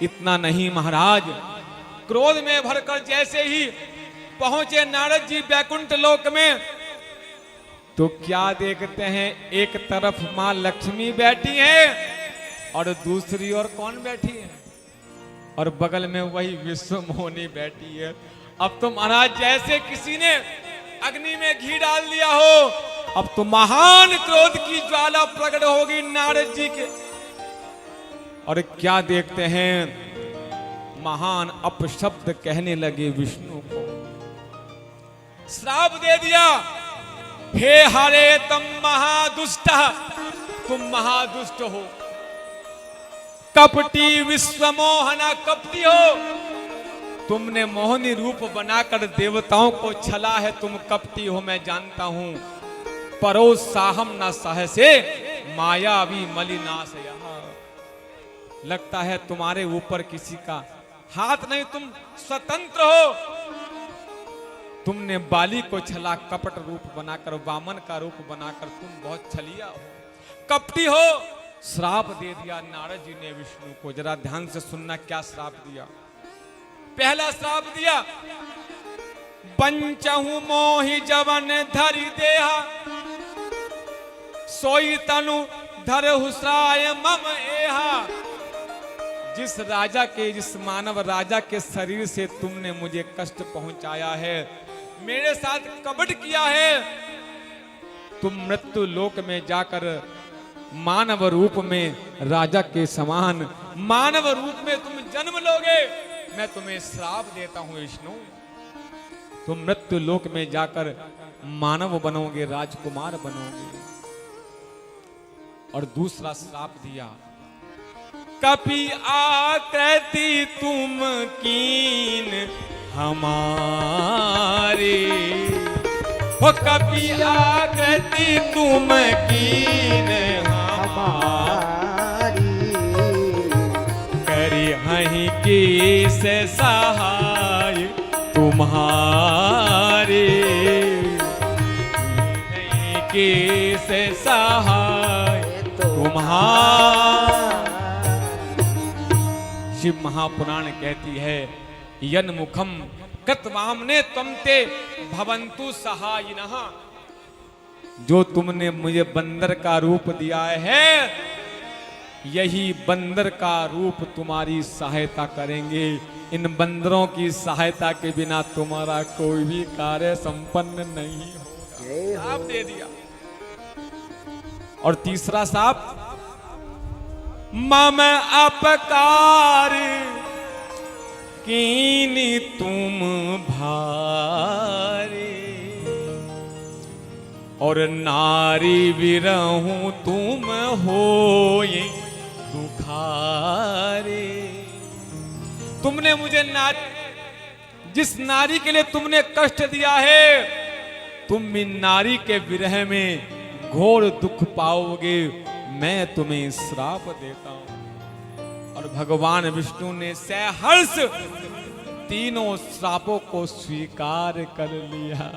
इतना नहीं महाराज, क्रोध में भरकर जैसे ही पहुंचे नारद जी वैकुंठ लोक में, तो क्या देखते हैं, एक तरफ मां लक्ष्मी बैठी है और दूसरी ओर कौन बैठी है, और बगल में वही विश्व मोहिनी बैठी है। अब तो महाराज जैसे किसी ने अग्नि में घी डाल दिया हो, अब तो महान क्रोध की ज्वाला प्रकट होगी नारद जी के। और क्या देखते हैं, महान अपशब्द कहने लगे विष्णु को, श्राप दे दिया, हे हरे तुम महादुष्ट, तुम महादुष्ट हो, कपटी विश्वमोहना, कपटी हो, तुमने मोहनी रूप बनाकर देवताओं को छला है, तुम कपटी हो मैं जानता हूं। परो साहम न सहसे मायावी मलिनाश, लगता है तुम्हारे ऊपर किसी का हाथ नहीं, तुम स्वतंत्र हो। तुमने बाली को छला, कपट रूप बनाकर, वामन का रूप बनाकर, तुम बहुत छलिया हो, कपटी हो। श्राप दे दिया नारद जी ने विष्णु को। जरा ध्यान से सुनना क्या श्राप दिया। पहला श्राप दिया, पंचहु मोहि जवन धरि देहा, सोई तनु धरहु श्राय मम एहा। जिस राजा के, जिस मानव राजा के शरीर से तुमने मुझे कष्ट पहुंचाया है, मेरे साथ कपट किया है, तुम मृत्यु लोक में जाकर मानव रूप में राजा के समान मानव रूप में तुम जन्म लोगे। मैं तुम्हें श्राप देता हूं विष्णु, तुम मृत्यु लोक में जाकर मानव बनोगे, राजकुमार बनोगे। और दूसरा श्राप दिया, कपि आकृति तुम कीन हमारे, हो कपि आकृति तुम कीन हमारी, करी हहीं केस सहाय तुम्हारे, केस सहाय तुम्हारे। शिव महापुराण कहती है, यन मुखम कृतवामने त्वमते भवन्तु सहायिनः, जो तुमने मुझे बंदर का रूप दिया है, यही बंदर का रूप तुम्हारी सहायता करेंगे। इन बंदरों की सहायता के बिना तुम्हारा कोई भी कार्य संपन्न नहीं होगा। श्राप दे दिया। और तीसरा श्राप, मम अपकार कीनी तुम भारे, और नारी विरहूं तुम होए दुखारे। तुमने मुझे जिस नारी के लिए तुमने कष्ट दिया है, तुम इन नारी के विरह में घोर दुख पाओगे, मैं तुम्हें श्राप देता हूं। और भगवान विष्णु ने सहर्ष तीनों श्रापों को स्वीकार कर लिया।